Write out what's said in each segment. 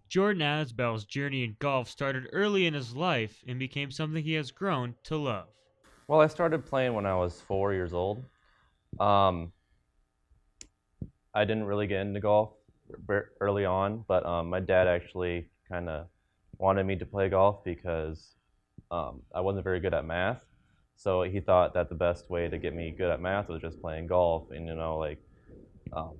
Jordan Azbell's journey in golf started early in his life and became something he has grown to love. Well, I started playing when I was 4 years old. Um, I didn't really get into golf early on, but my dad actually kind of wanted me to play golf because I wasn't very good at math. So he thought that the best way to get me good at math was just playing golf. And, um,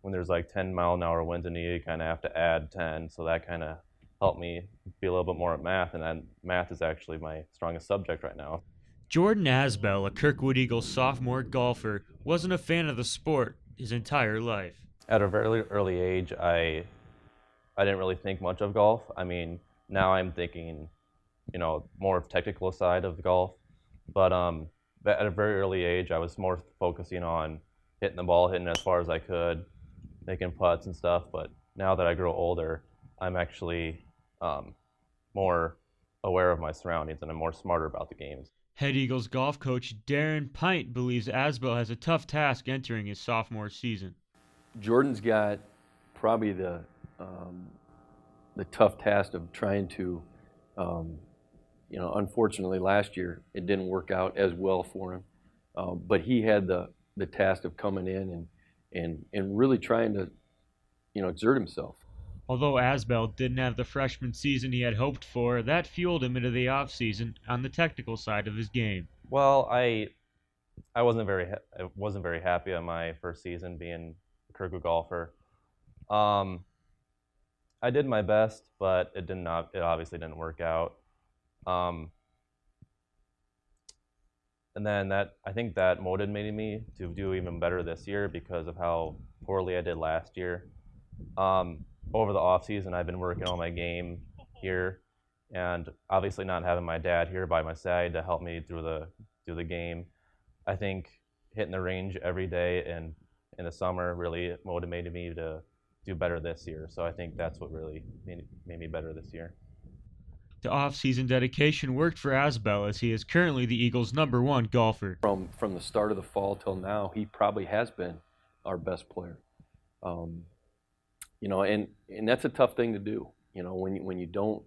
when there's like 10-mile-an-hour winds in the you kind of have to add 10. So that kind of helped me be a little bit more at math. And then math is actually my strongest subject right now. Jordan Azbell, a Kirkwood Eagles sophomore golfer, wasn't a fan of the sport his entire life. At a very early age, I didn't really think much of golf. I mean, now I'm thinking, more of technical side of golf. But at a very early age, I was more focusing on hitting the ball, hitting it as far as I could, making putts and stuff. But now that I grow older, I'm actually more aware of my surroundings and I'm more smarter about the games. Head Eagles golf coach Darren Pint believes Azbell has a tough task entering his sophomore season. Jordan's got probably the tough task of trying to, unfortunately last year it didn't work out as well for him, but he had the task of coming in and really trying to, exert himself. Although Azbell didn't have the freshman season he had hoped for, that fueled him into the offseason on the technical side of his game. Well, I wasn't very happy on my first season being a Kirkwood golfer. I did my best, but it obviously didn't work out. And then I think that motivated me to do even better this year because of how poorly I did last year. Over the off season, I've been working on my game here, and obviously not having my dad here by my side to help me through the game. I think hitting the range every day and in the summer really motivated me to do better this year. So I think that's what really made me better this year. The off-season dedication worked for Azbell as he is currently the Eagles' #1 golfer. From the start of the fall till now, he probably has been our best player. And that's a tough thing to do. When you don't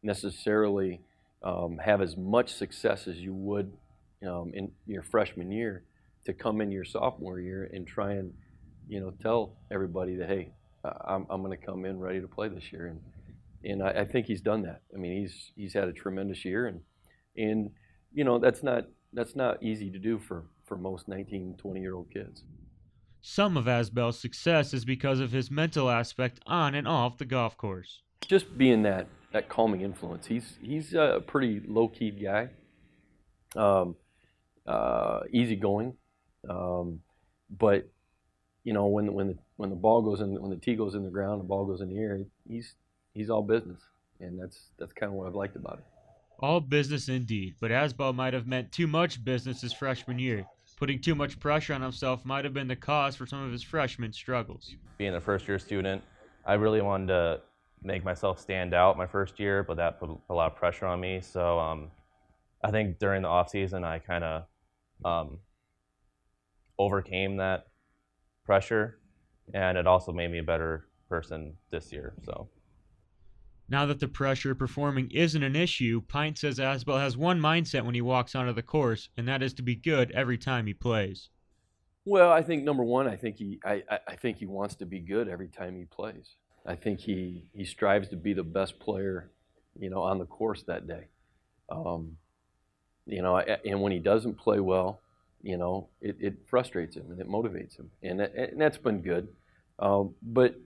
necessarily have as much success as you would in your freshman year, to come into your sophomore year and try and tell everybody that, hey, I'm going to come in ready to play this year, and I think he's done that. I mean, he's had a tremendous year, and that's not easy to do for most 19, 20-year-old kids. Some of Azbell's success is because of his mental aspect on and off the golf course. Just being that calming influence. He's a pretty low-key guy, easygoing, but when the ball goes in, when the tee goes in the ground, the ball goes in the air, he's all business, and that's kind of what I've liked about it. All business indeed, but Azbell might have meant too much business his freshman year. Putting too much pressure on himself might have been the cause for some of his freshman struggles. Being a first-year student, I really wanted to make myself stand out my first year, but that put a lot of pressure on me. So I think during the off season, I kind of overcame that pressure, and it also made me a better person this year. So now that the pressure of performing isn't an issue, Pint says Azbell has one mindset when he walks onto the course, and that is to be good every time he plays. Well, I think number one, I think he wants to be good every time he plays. I think he strives to be the best player, on the course that day. And when he doesn't play well, it frustrates him and it motivates him, and that's been good. But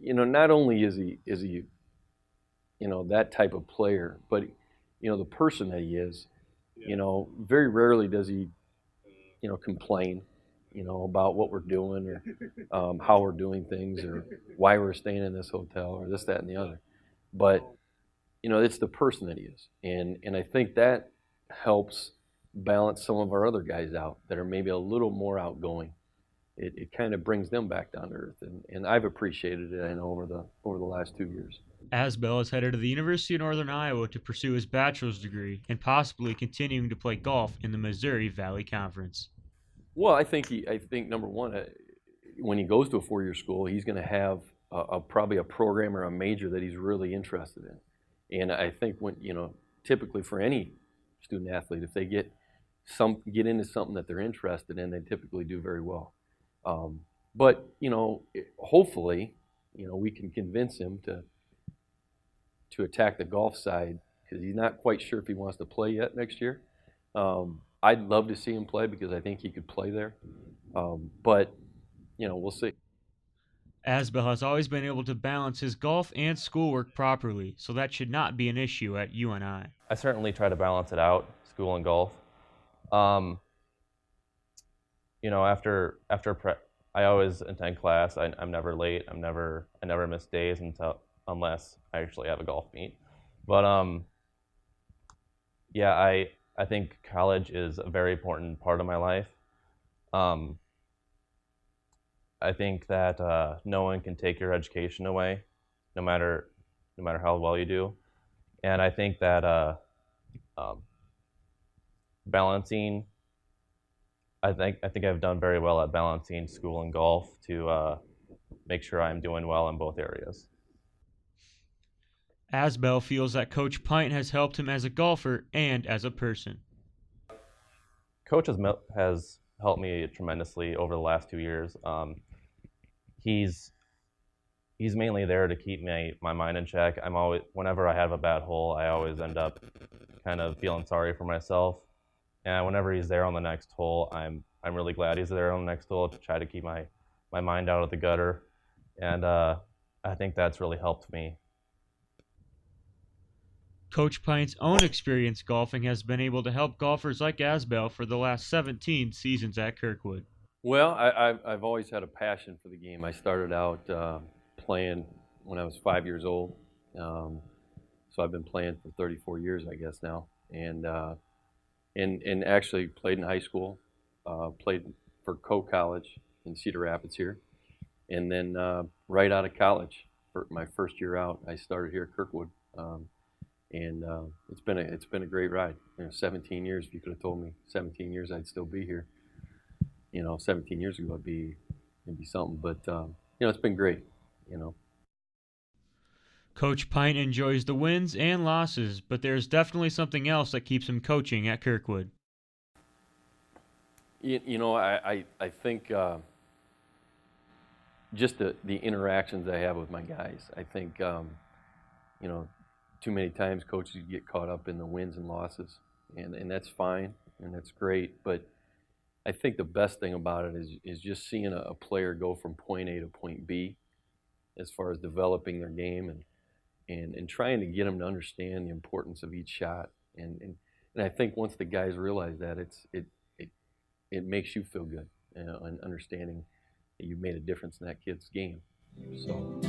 not only is he that type of player, but the person that he is, very rarely does he complain about what we're doing or how we're doing things or why we're staying in this hotel or this, that, and the other. But it's the person that he is, and I think that helps balance some of our other guys out that are maybe a little more outgoing. It kind of brings them back down to earth, and I've appreciated it, I know, over the last 2 years. Azbell is headed to the University of Northern Iowa to pursue his bachelor's degree and possibly continuing to play golf in the Missouri Valley Conference. Well, I think number one, when he goes to a 4-year school, he's going to have probably a program or a major that he's really interested in. And I think when, typically for any student athlete, if they get into something that they're interested in, they typically do very well. But hopefully, we can convince him to attack the golf side, because he's not quite sure if he wants to play yet next year. I'd love to see him play because I think he could play there. But we'll see. Azbell has always been able to balance his golf and schoolwork properly, so that should not be an issue at UNI. I certainly try to balance it out, school and golf. I always attend class. I'm never late. I never miss days unless I actually have a golf meet. But I think college is a very important part of my life. I think that no one can take your education away, no matter how well you do, and I think that balancing. I think I've done very well at balancing school and golf to make sure I'm doing well in both areas. Azbell feels that Coach Pint has helped him as a golfer and as a person. Coach has helped me tremendously over the last 2 years. He's mainly there to keep my mind in check. Whenever I have a bad hole, I always end up kind of feeling sorry for myself. And whenever he's there on the next hole, I'm really glad he's there on the next hole to try to keep my mind out of the gutter. And I think that's really helped me. Coach Pint's own experience golfing has been able to help golfers like Azbell for the last 17 seasons at Kirkwood. Well, I've always had a passion for the game. I started out playing when I was 5 years old, so I've been playing for 34 years, I guess now, and actually played in high school, played for College in Cedar Rapids here, and then right out of college, for my first year out, I started here at Kirkwood, and it's been a great ride. 17 years. If you could have told me 17 years, I'd still be here. 17 years ago, it'd be something. But it's been great. Coach Pint enjoys the wins and losses, but there's definitely something else that keeps him coaching at Kirkwood. I think just the interactions I have with my guys. I think too many times coaches get caught up in the wins and losses, and that's fine and that's great. But I think the best thing about it is just seeing a player go from point A to point B, as far as developing their game and trying to get them to understand the importance of each shot. And I think once the guys realize that, it makes you feel good, and understanding that you made a difference in that kid's game. So.